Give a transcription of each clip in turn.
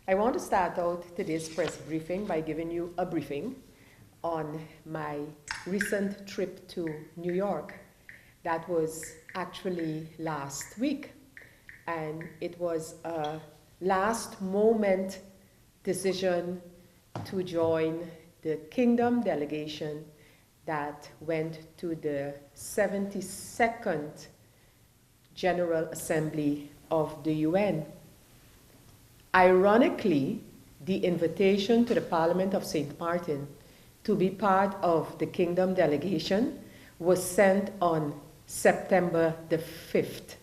I want to start out today's press briefing by giving you a briefing on my recent trip to New York. That was actually last week, and it was a last moment decision to join the Kingdom delegation that went to the 72nd General Assembly of the UN. Ironically, the invitation to the Parliament of St. Martin to be part of the Kingdom delegation was sent on September the 5th.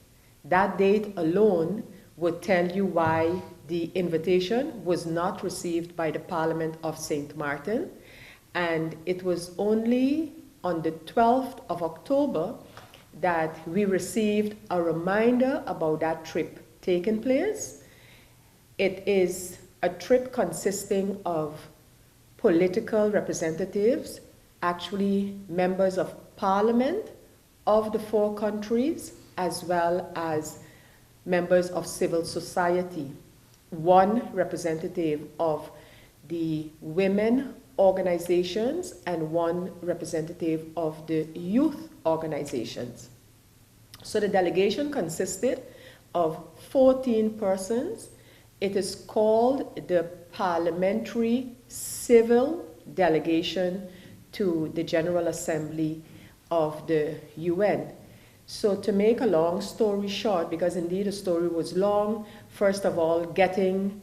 That date alone would tell you why the invitation was not received by the Parliament of St. Martin, and it was only on the 12th of October that we received a reminder about that trip taking place. It is a trip consisting of political representatives, actually members of parliament of the 4 countries, as well as members of civil society. 1 representative of the women organizations and 1 representative of the youth organizations. So the delegation consisted of 14 persons. It is called the Parliamentary Civil Delegation to the General Assembly of the UN. So to make a long story short, because indeed the story was long, first of all, getting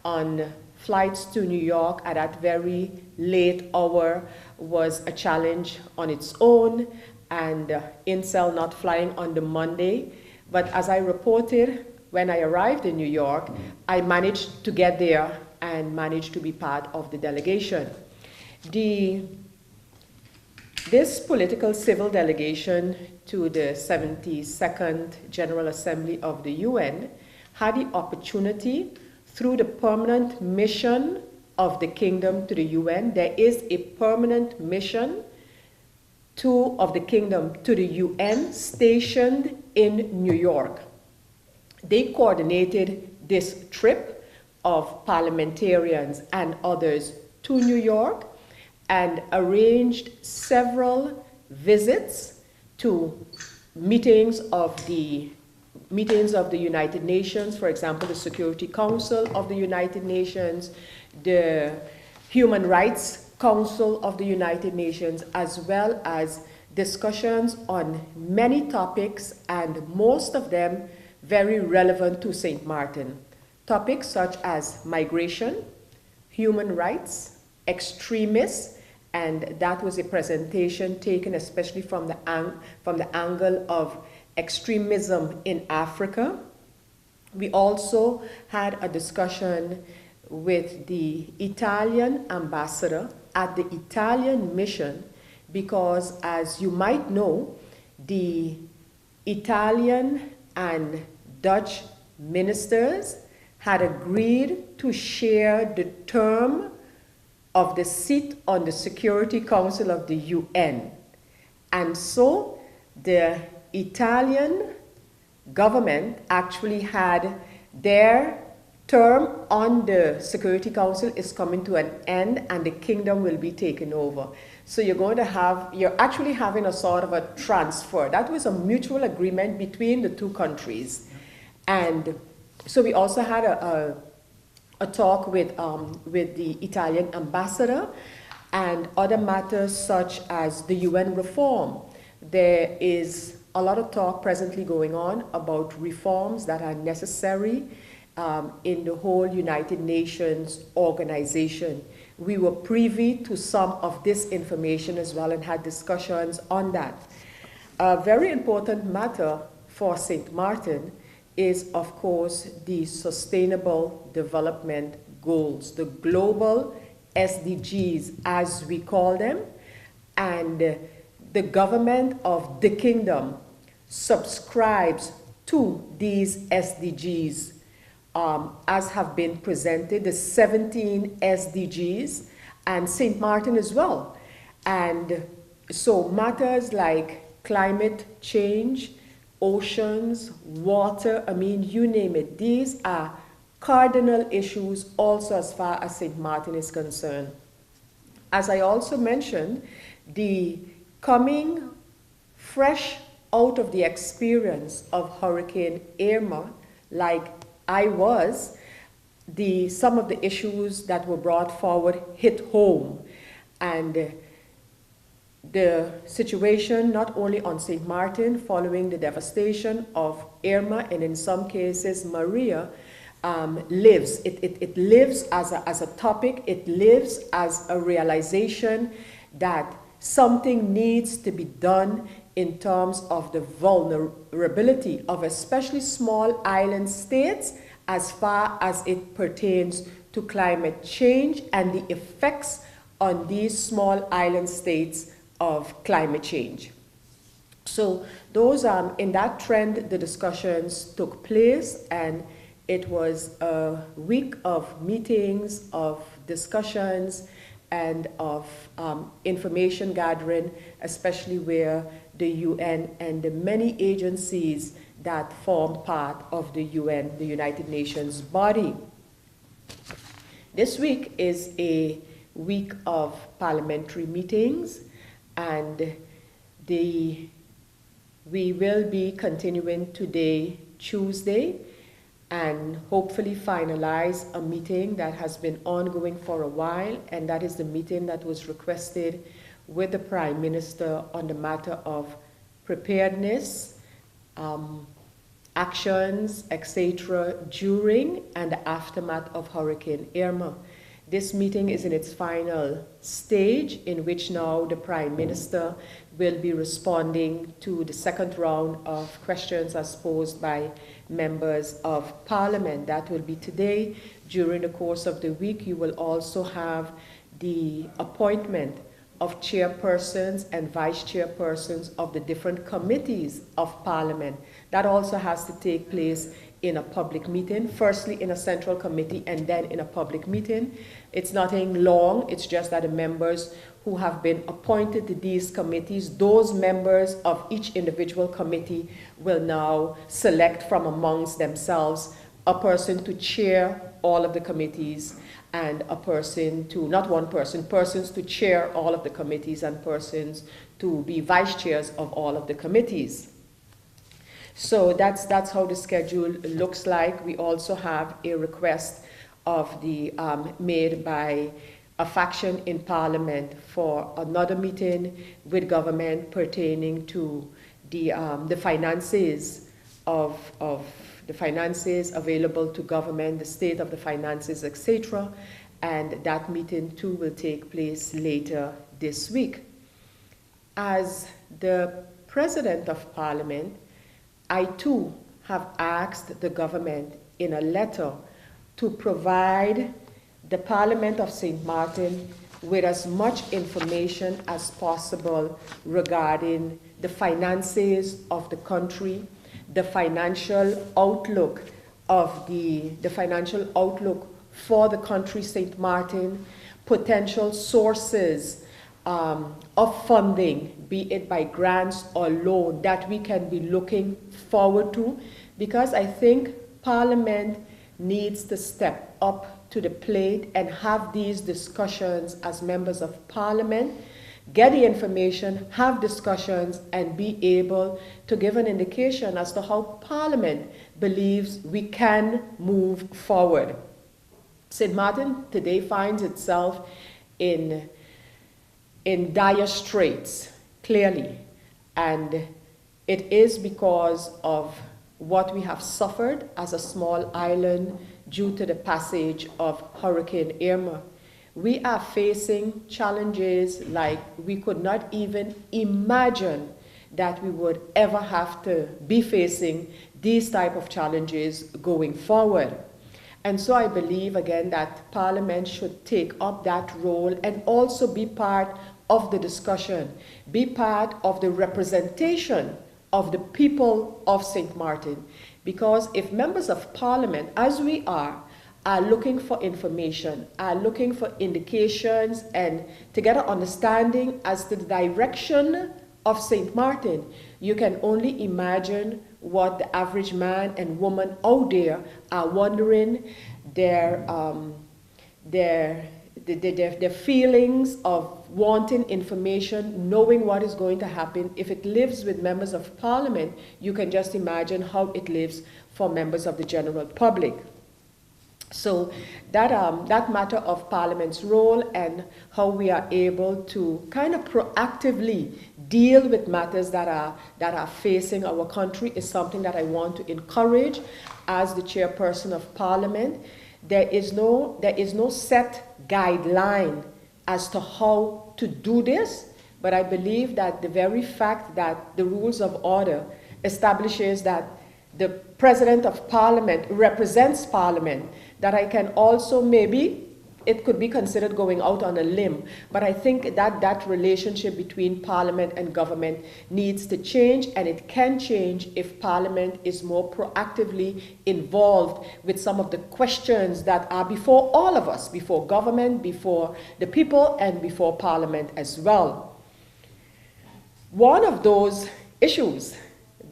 on flights to New York at that very late hour was a challenge on its own, and Incel not flying on the Monday. But as I reported, when I arrived in New York, I managed to get there and managed to be part of the delegation. This political civil delegation to the 72nd General Assembly of the UN had the opportunity, through the permanent mission of the Kingdom to the UN, there is a permanent mission of the Kingdom to the UN stationed in New York. They coordinated this trip of parliamentarians and others to New York and arranged several visits to meetings of the United Nations, for example, the Security Council of the United Nations, the Human Rights Council of the United Nations, as well as discussions on many topics, and most of them very relevant to St. Martin. Topics such as migration, human rights, extremists, and that was a presentation taken especially from the angle of extremism in Africa. We also had a discussion with the Italian ambassador at the Italian mission, because as you might know, the Italian and Dutch ministers had agreed to share the term of the seat on the Security Council of the UN. And so the Italian government actually had their term on the Security Council is coming to an end, and the Kingdom will be taken over. So you're actually having a sort of a transfer. That was a mutual agreement between the 2 countries. And so we also had a talk with the Italian ambassador and other matters such as the UN reform. There is a lot of talk presently going on about reforms that are necessary in the whole United Nations organization. We were privy to some of this information as well and had discussions on that. A very important matter for St. Martin is, of course, the Sustainable Development Goals, the global SDGs, as we call them, and the government of the Kingdom subscribes to these SDGs as have been presented, the 17 SDGs, and St. Martin as well. And so matters like climate change, oceans, water, I mean, you name it. These are cardinal issues also as far as St. Martin is concerned. As I also mentioned, the coming fresh out of the experience of Hurricane Irma, like I was, some of the issues that were brought forward hit home. And the situation not only on St. Martin following the devastation of Irma and in some cases Maria lives. It lives as a topic. It lives as a realization that something needs to be done in terms of the vulnerability of especially small island states as far as it pertains to climate change and the effects on these small island states of climate change. So those, in that trend, the discussions took place, and it was a week of meetings, of discussions, and of information gathering, especially where the UN and the many agencies that form part of the UN, the United Nations body. This week is a week of parliamentary meetings, and we will be continuing today, Tuesday, and hopefully finalize a meeting that has been ongoing for a while, and that is the meeting that was requested with the Prime Minister on the matter of preparedness, actions, etc., during and the aftermath of Hurricane Irma. This meeting is in its final stage, in which now the Prime Minister will be responding to the second round of questions as posed by members of Parliament. That will be today. During the course of the week, you will also have the appointment of chairpersons and vice chairpersons of the different committees of Parliament. That also has to take place in a public meeting, firstly in a central committee and then in a public meeting. It's nothing long, it's just that the members who have been appointed to these committees, those members of each individual committee will now select from amongst themselves a person to chair all of the committees, and a person to, not one person, persons to chair all of the committees, and persons to be vice chairs of all of the committees. So that's how the schedule looks like. We also have a request of the made by a faction in Parliament for another meeting with government pertaining to the finances of the finances available to government, the state of the finances, etc. And that meeting too will take place later this week. As the President of Parliament, I too have asked the government in a letter to provide the Parliament of St. Martin with as much information as possible regarding the finances of the country, the financial outlook of the financial outlook for the country, St. Martin, potential sources of funding, be it by grants or loan, that we can be looking forward to, because I think Parliament needs to step up to the plate and have these discussions as members of Parliament, get the information, have discussions, and be able to give an indication as to how Parliament believes we can move forward. St. Martin today finds itself in dire straits, clearly, and it is because of what we have suffered as a small island due to the passage of Hurricane Irma. We are facing challenges like we could not even imagine that we would ever have to be facing these type of challenges going forward. And so I believe, again, that Parliament should take up that role and also be part of the discussion, be part of the representation of the people of St. Martin. Because if members of Parliament, as we are looking for information, are looking for indications and to get an understanding as to the direction of St. Martin, you can only imagine what the average man and woman out there are wondering, their feelings of wanting information, knowing what is going to happen. If it lives with members of parliament, you can just imagine how it lives for members of the general public. So that matter of Parliament's role and how we are able to kind of proactively deal with matters that are facing our country is something that I want to encourage as the chairperson of Parliament. There is no set guideline as to how to do this, but I believe that the very fact that the rules of order establishes that the President of Parliament represents Parliament, that I can also, maybe it could be considered going out on a limb, but I think that that relationship between Parliament and government needs to change, and it can change if Parliament is more proactively involved with some of the questions that are before all of us, before government, before the people, and before Parliament as well. One of those issues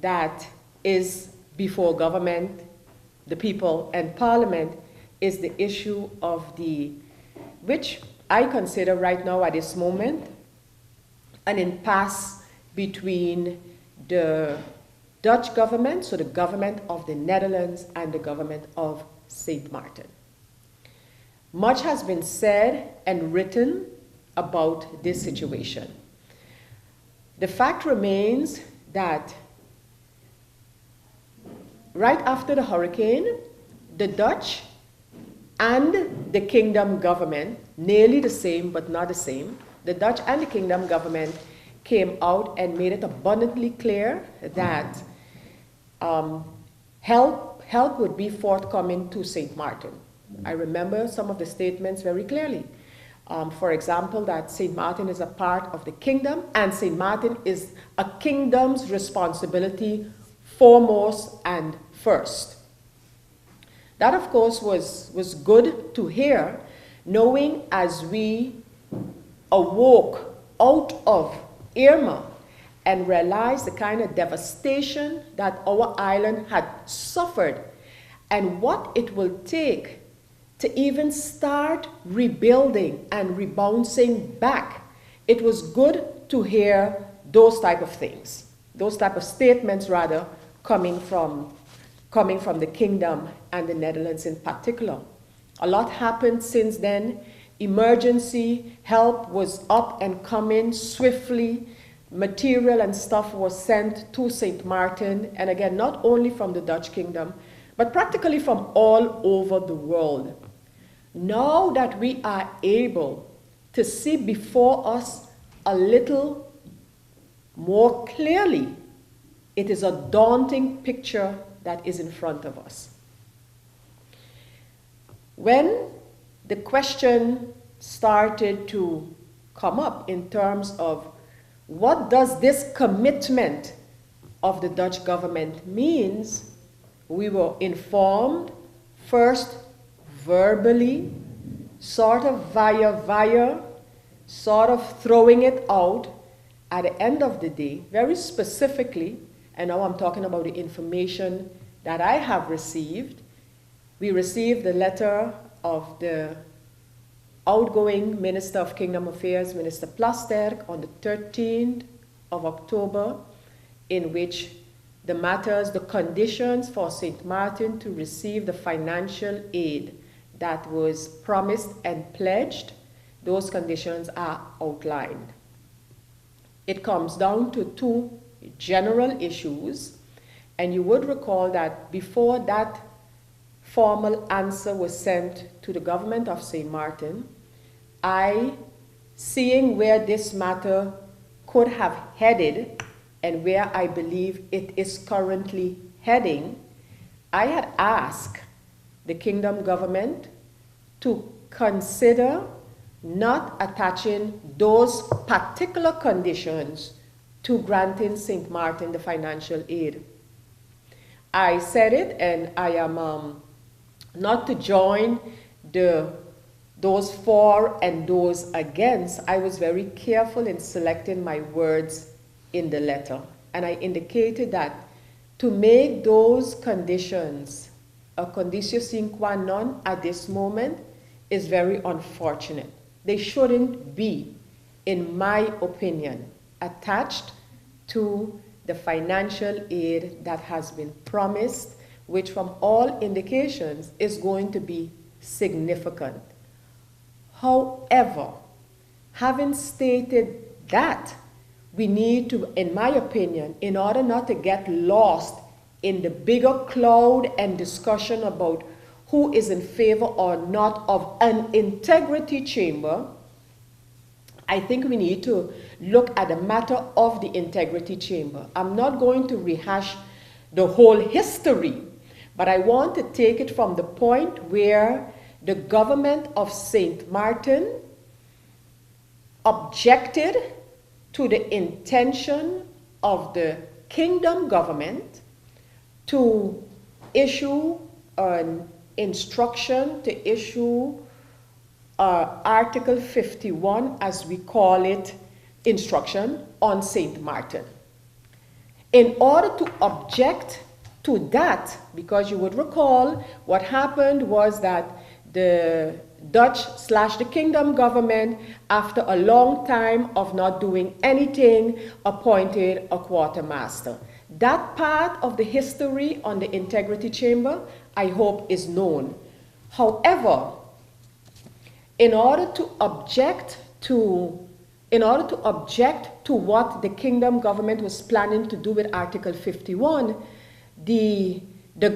that is before government, the people, and Parliament is the issue of which I consider right now at this moment, an impasse between the Dutch government, so the government of the Netherlands, and the government of St. Martin. Much has been said and written about this situation. The fact remains that right after the hurricane, the Dutch and the Kingdom government, nearly the same but not the same, the Dutch and the Kingdom government came out and made it abundantly clear that help would be forthcoming to St. Martin. I remember some of the statements very clearly. For example, that St. Martin is a part of the Kingdom, and St. Martin is a kingdom's responsibility foremost and first. That, of course, was good to hear, knowing as we awoke out of Irma and realized the kind of devastation that our island had suffered and what it will take to even start rebuilding and rebounding back. It was good to hear those type of things, those type of statements rather, coming from the Kingdom and the Netherlands in particular. A lot happened since then. Emergency help was up and coming swiftly. Material and stuff was sent to St. Martin, and again, not only from the Dutch Kingdom, but practically from all over the world. Now that we are able to see before us a little more clearly, it is a daunting picture that is in front of us. When the question started to come up in terms of what does this commitment of the Dutch government means, we were informed first verbally, sort of via, sort of throwing it out. At the end of the day, very specifically, and now I'm talking about the information that I have received. We received the letter of the outgoing Minister of Kingdom Affairs, Minister Plasterk, on the 13th of October, in which the conditions for St. Martin to receive the financial aid that was promised and pledged, those conditions are outlined. It comes down to two general issues, and you would recall that before that formal answer was sent to the government of St. Martin, seeing where this matter could have headed and where I believe it is currently heading, I had asked the Kingdom government to consider not attaching those particular conditions to granting St. Martin the financial aid. I said it, and I am not to join those for and those against. I was very careful in selecting my words in the letter, and I indicated that to make those conditions a conditio sine qua non at this moment is very unfortunate. They shouldn't be, in my opinion, attached to the financial aid that has been promised, which from all indications is going to be significant. However, having stated that, we need to, in my opinion, in order not to get lost in the bigger cloud and discussion about who is in favor or not of an integrity chamber, I think we need to look at the matter of the integrity chamber. I'm not going to rehash the whole history, but I want to take it from the point where the government of St. Martin objected to the intention of the kingdom government to issue an instruction, to issue Article 51, as we call it, instruction on St. Martin. In order to object to that, because you would recall what happened was that the Dutch/the kingdom government, after a long time of not doing anything, appointed a quartermaster. That part of the history on the integrity chamber, I hope, is known. However, in order to object to what the kingdom government was planning to do with Article 51, the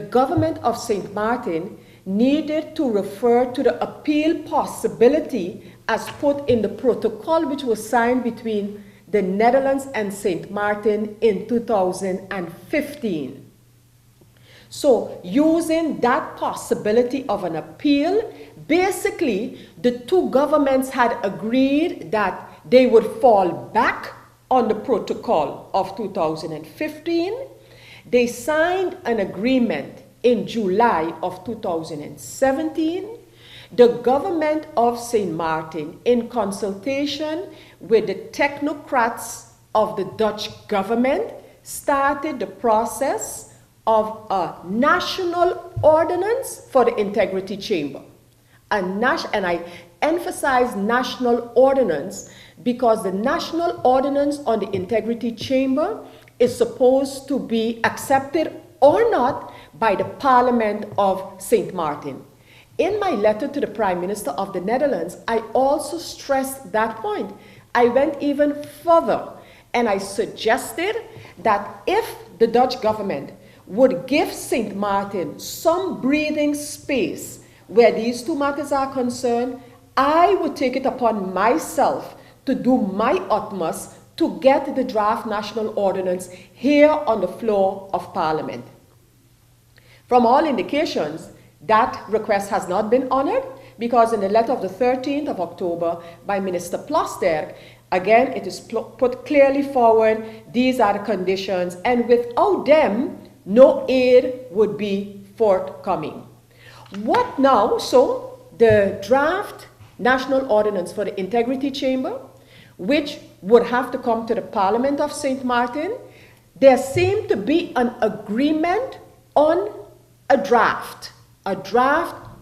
government of St. Martin needed to refer to the appeal possibility as put in the protocol which was signed between the Netherlands and St. Martin in 2015. So using that possibility of an appeal, basically the two governments had agreed that they would fall back on the protocol of 2015. They signed an agreement in July of 2017. The government of St. Martin, in consultation with the technocrats of the Dutch government, started the process of a national ordinance for the integrity chamber. And I emphasize national ordinance because the national ordinance on the integrity chamber is supposed to be accepted or not by the Parliament of St. Martin. In my letter to the Prime Minister of the Netherlands, I also stressed that point. I went even further and I suggested that if the Dutch government would give St. Martin some breathing space where these two matters are concerned, I would take it upon myself to do my utmost to get the draft national ordinance here on the floor of Parliament. From all indications, that request has not been honored because in the letter of the 13th of October by Minister Plasterk, again, it is put clearly forward, these are the conditions, and without them, no aid would be forthcoming. What now? So, the draft national ordinance for the integrity chamber, which would have to come to the Parliament of St. Martin, there seemed to be an agreement on a draft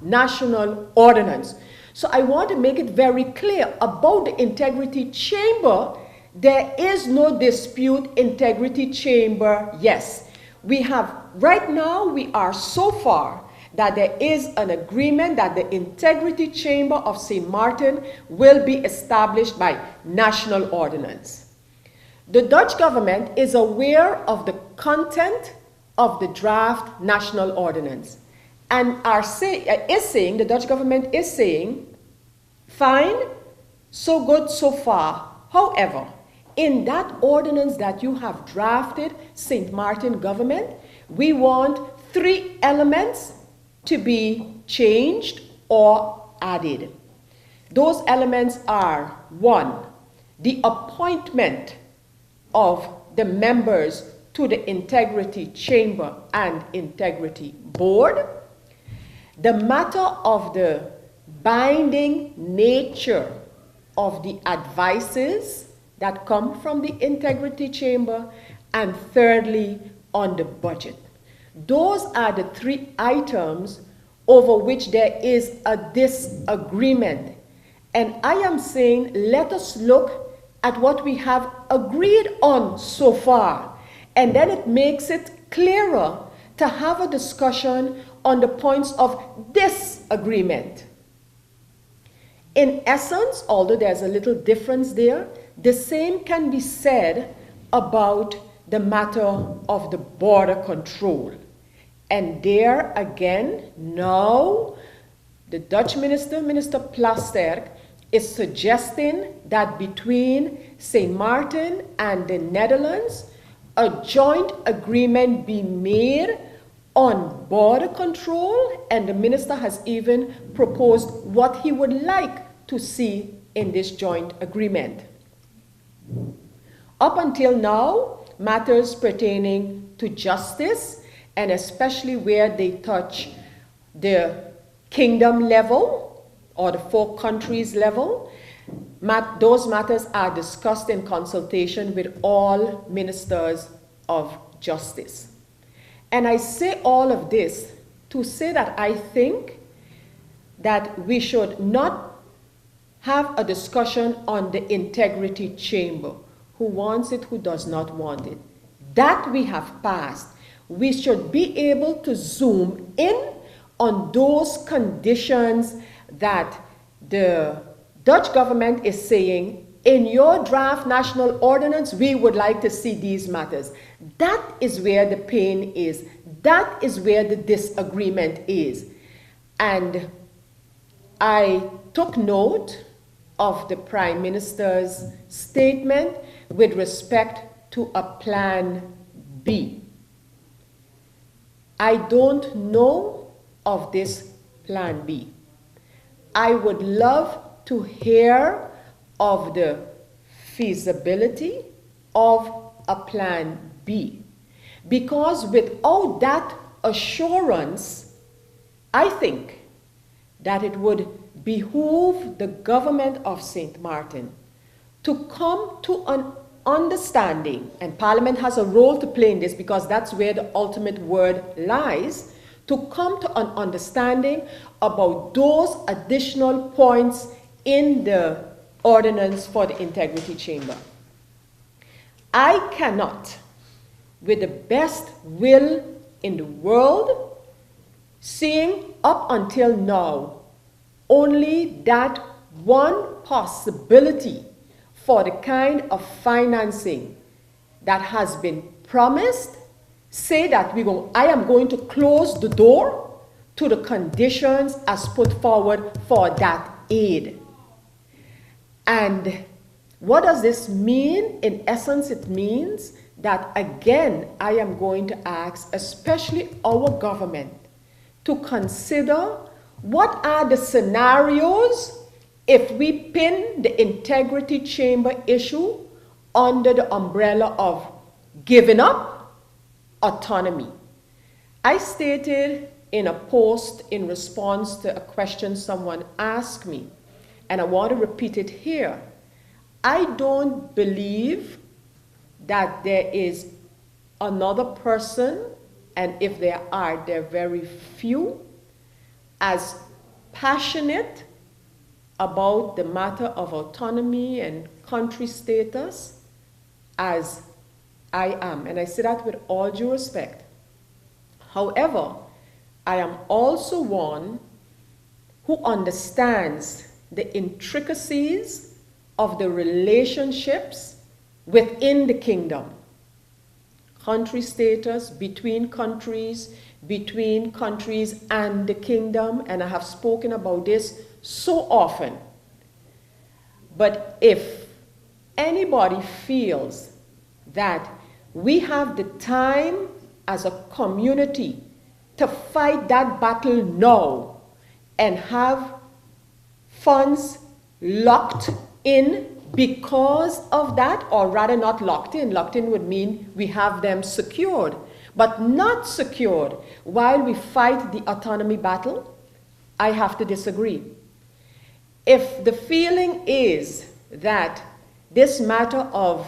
national ordinance. So I want to make it very clear about the integrity chamber. There is no dispute. Integrity chamber, yes. We have, right now, we are so far that there is an agreement that the integrity chamber of St. Martin will be established by national ordinance. The Dutch government is aware of the content of the draft national ordinance and the Dutch government is saying, fine, so good so far. However, in that ordinance that you have drafted, St. Martin government, we want 3 elements to be changed or added. Those elements are: 1, the appointment of the members to the integrity chamber and integrity board, the matter of the binding nature of the advices that come from the integrity chamber, and thirdly, on the budget. Those are the three items over which there is a disagreement. And I am saying, let us look at what we have agreed on so far. And then it makes it clearer to have a discussion on the points of disagreement. In essence, although there's a little difference there, the same can be said about the matter of the border control. And there again, now, the Dutch minister, Minister Plasterk, is suggesting that between St. Martin and the Netherlands, a joint agreement be made on border control, and the minister has even proposed what he would like to see in this joint agreement. Up until now, matters pertaining to justice, and especially where they touch the kingdom level or the 4 countries level, those matters are discussed in consultation with all ministers of justice. And I say all of this to say that I think that we should not have a discussion on the integrity chamber. Who wants it, who does not want it. That we have passed. We should be able to zoom in on those conditions that the Dutch government is saying, in your draft national ordinance, we would like to see these matters. That is where the pain is. That is where the disagreement is. And I took note of the Prime Minister's statement with respect to a plan B. I don't know of this plan B. I would love to hear of the feasibility of a plan B. Because without that assurance, I think that it would behoove the government of St. Martin to come to an understanding, and Parliament has a role to play in this because that's where the ultimate word lies, to come to an understanding about those additional points in the ordinance for the integrity chamber. I cannot, with the best will in the world, seeing up until now only that one possibility for the kind of financing that has been promised, say that I am going to close the door to the conditions as put forward for that aid. And what does this mean? In essence, it means that, again, I am going to ask, especially our government, to consider what are the scenarios if we pin the integrity chamber issue under the umbrella of giving up autonomy. I stated in a post in response to a question someone asked me, and I want to repeat it here. I don't believe that there is another person, and if there are, they're very few, as passionate about the matter of autonomy and country status as I am. And I say that with all due respect. However, I am also one who understands the intricacies of the relationships within the kingdom. Country status, between countries and the kingdom, and I have spoken about this so often. But if anybody feels that we have the time as a community to fight that battle now and have funds locked in because of that, or rather not locked in would mean we have them secured, but not secured while we fight the autonomy battle, I have to disagree. If the feeling is that this matter of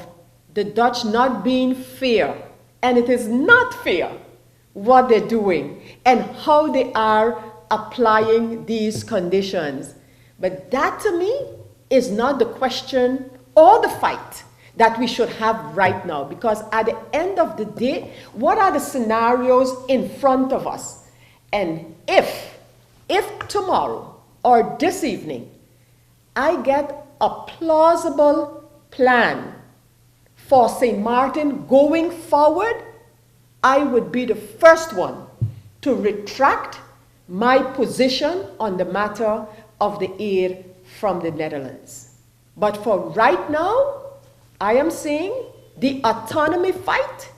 the Dutch not being fair And it is not fair what they're doing and how they are applying these conditions. But that to me is not the question or the fight that we should have right now, because at the end of the day, what are the scenarios in front of us? And if tomorrow or this evening I get a plausible plan for St. Martin going forward, I would be the first one to retract my position on the matter of the aid from the Netherlands. But for right now, I am saying the autonomy fight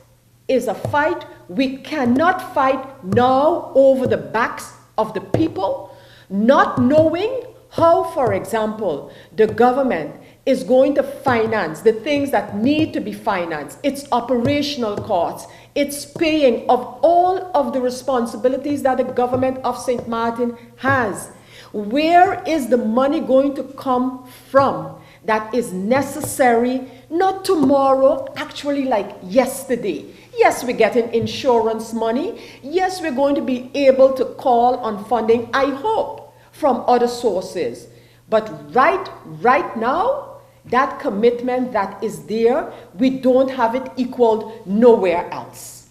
is a fight we cannot fight now over the backs of the people, not knowing how, for example, the government is going to finance the things that need to be financed, its operational costs, its paying of all of the responsibilities that the government of St. Martin has. Where is the money going to come from that is necessary, not tomorrow, actually like yesterday? Yes, we're getting insurance money. Yes, we're going to be able to call on funding, I hope, from other sources. But right now, that commitment that is there, we don't have it equaled nowhere else.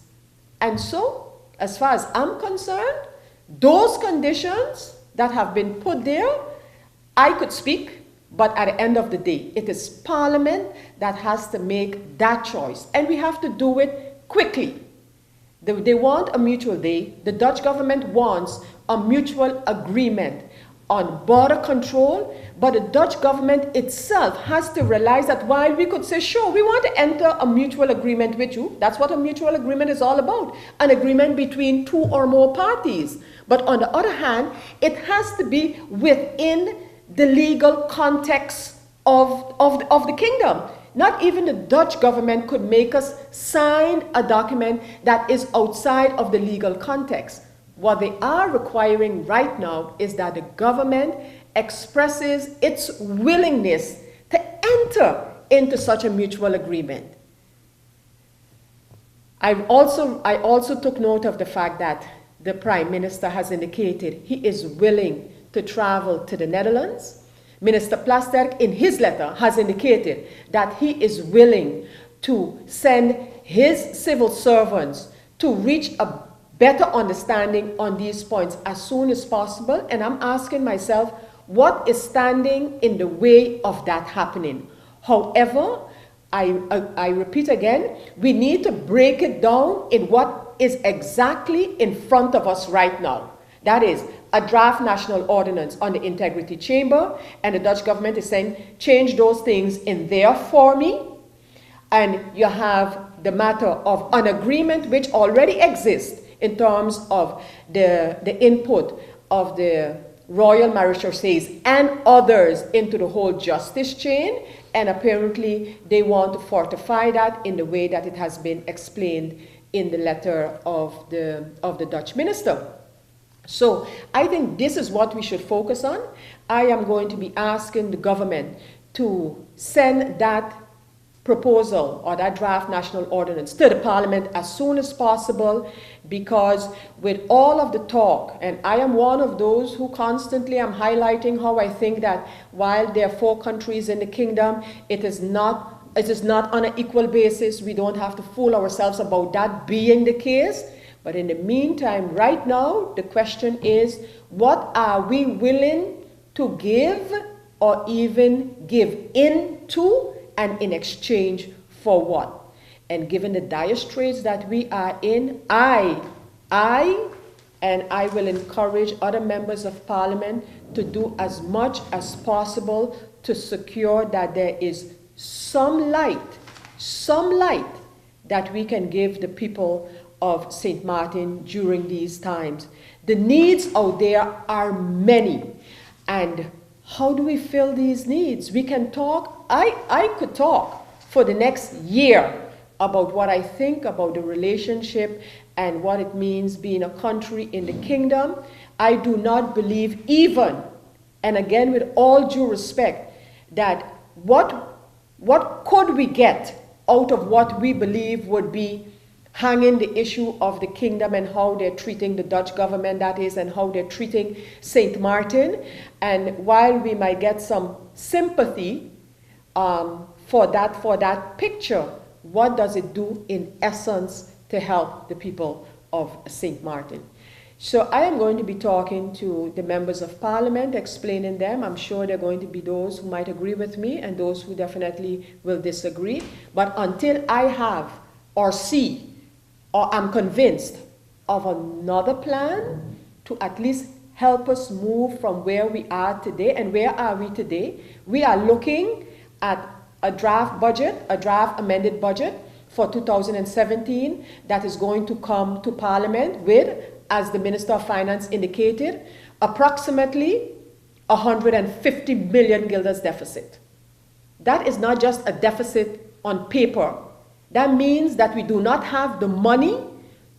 And so, as far as I'm concerned, those conditions that have been put there, I could speak, but at the end of the day, it is Parliament that has to make that choice. And we have to do it quickly. They want a mutual day. The Dutch government wants a mutual agreement on border control, but the Dutch government itself has to realize that while we could say, sure, we want to enter a mutual agreement with you, that's what a mutual agreement is all about, an agreement between two or more parties. But on the other hand, it has to be within the legal context of the kingdom. Not even the Dutch government could make us sign a document that is outside of the legal context. What they are requiring right now is that the government expresses its willingness to enter into such a mutual agreement. I also took note of the fact that the Prime Minister has indicated he is willing to travel to the Netherlands. Minister Plasterk, in his letter, has indicated that he is willing to send his civil servants to reach a better understanding on these points as soon as possible. And I'm asking myself, what is standing in the way of that happening? However, I repeat again, we need to break it down in what is exactly in front of us right now. That is a draft national ordinance on the integrity chamber, and the Dutch government is saying, change those things in there for me. And you have the matter of an agreement which already exists in terms of the input of the Royal Maréchaussées and others into the whole justice chain, and apparently they want to fortify that in the way that it has been explained in the letter of the Dutch minister. So I think this is what we should focus on. I am going to be asking the government to send that proposal or that draft national ordinance to the Parliament as soon as possible, because with all of the talk, and I am one of those who constantly am highlighting how I think that while there are 4 countries in the kingdom, it is not on an equal basis. We don't have to fool ourselves about that being the case. But in the meantime, right now, the question is, what are we willing to give or even give in to, and in exchange for what? And given the dire straits that we are in, I will encourage other members of Parliament to do as much as possible to secure that there is some light that we can give the people of St. Martin during these times. The needs out there are many. And how do we fill these needs? We can talk, I could talk for the next year about what I think about the relationship and what it means being a country in the kingdom. I do not believe even, and again with all due respect, that what could we get out of what we believe would be hanging the issue of the kingdom and how they're treating the Dutch government, that is, and how they're treating St. Martin. And while we might get some sympathy for that picture, what does it do in essence to help the people of St. Martin? So I am going to be talking to the members of parliament, explaining them. I'm sure there are going to be those who might agree with me and those who definitely will disagree. But until I have or see or I'm convinced of another plan to at least help us move from where we are today, and where are we today? We are looking at a draft budget, a draft amended budget for 2017 that is going to come to Parliament with, as the Minister of Finance indicated, approximately 150 million guilders deficit. That is not just a deficit on paper. That means that we do not have the money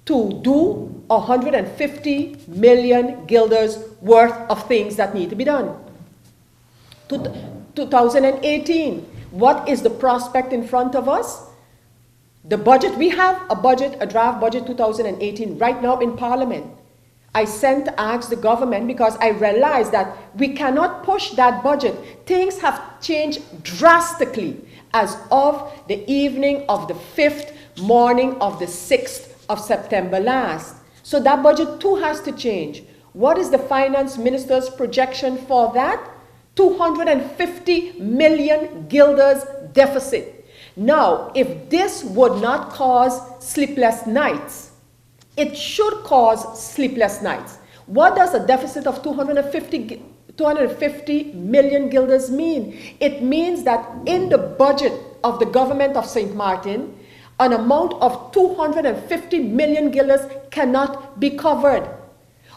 to do 150 million guilders worth of things that need to be done. 2018, what is the prospect in front of us? The budget, we have a budget, a draft budget 2018 right now in Parliament. I sent to ask the government because I realized that we cannot push that budget. Things have changed drastically as of the evening of the 5th morning of the 6th of September last. So that budget too has to change. What is the finance minister's projection for that? 250 million guilders deficit. Now, if this would not cause sleepless nights, it should cause sleepless nights. What does a deficit of 250 million guilders mean? It means that in the budget of the government of St. Martin, an amount of 250 million guilders cannot be covered.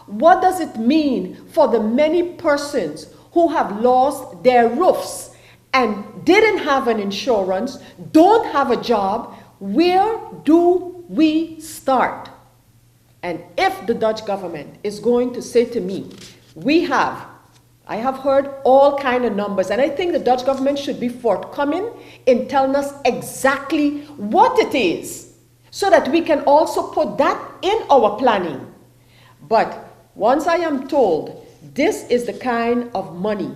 What does it mean for the many persons who have lost their roofs and didn't have an insurance, don't have a job? Where do we start? And if the Dutch government is going to say to me, I have heard all kind of numbers, and I think the Dutch government should be forthcoming in telling us exactly what it is, so that we can also put that in our planning. But once I am told this is the kind of money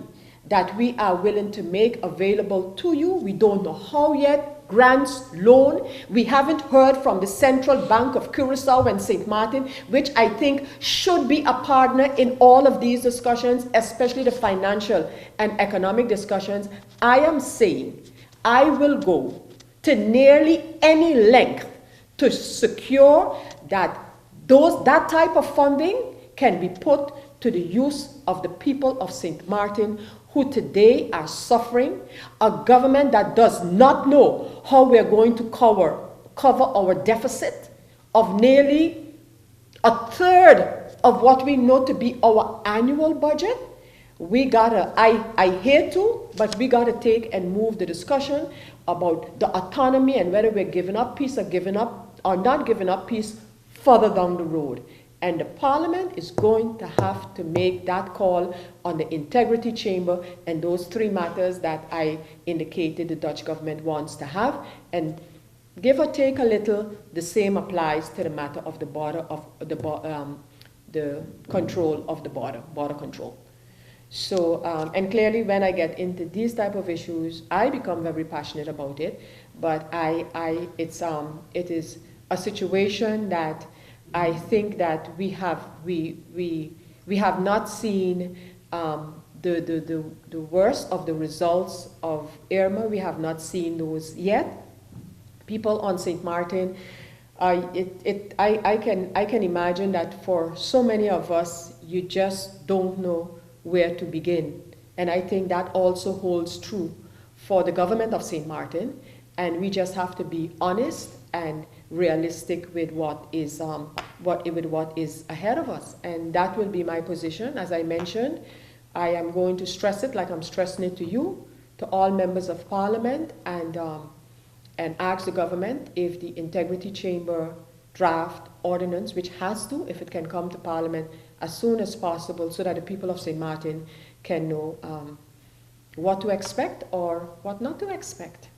that we are willing to make available to you, we don't know how yet, grants, loan. We haven't heard from the Central Bank of Curaçao and St. Martin, which I think should be a partner in all of these discussions, especially the financial and economic discussions. I am saying I will go to nearly any length to secure that that type of funding can be put to the use of the people of St. Martin, who today are suffering, a government that does not know how we are going to cover our deficit of nearly a third of what we know to be our annual budget. We gotta, I hate to, but we gotta take and move the discussion about the autonomy and whether we're giving up peace or giving up or not giving up peace further down the road. And the Parliament is going to have to make that call on the integrity chamber and those three matters that I indicated the Dutch government wants to have. And give or take a little, the same applies to the matter of the border, of the control of the border control. So, and clearly when I get into these type of issues, I become very passionate about it. But it is a situation that I think that we have not seen the worst of the results of Irma. We have not seen those yet. People on St. Martin, I can imagine that for so many of us, you just don't know where to begin. And I think that also holds true for the government of St. Martin. And we just have to be honest and realistic with what is ahead of us. And that will be my position. As I mentioned, I am going to stress it like I'm stressing it to you, to all members of Parliament, and ask the government if the Integrity Chamber draft ordinance, which has to, if it can come to Parliament as soon as possible, so that the people of St. Martin can know what to expect or what not to expect.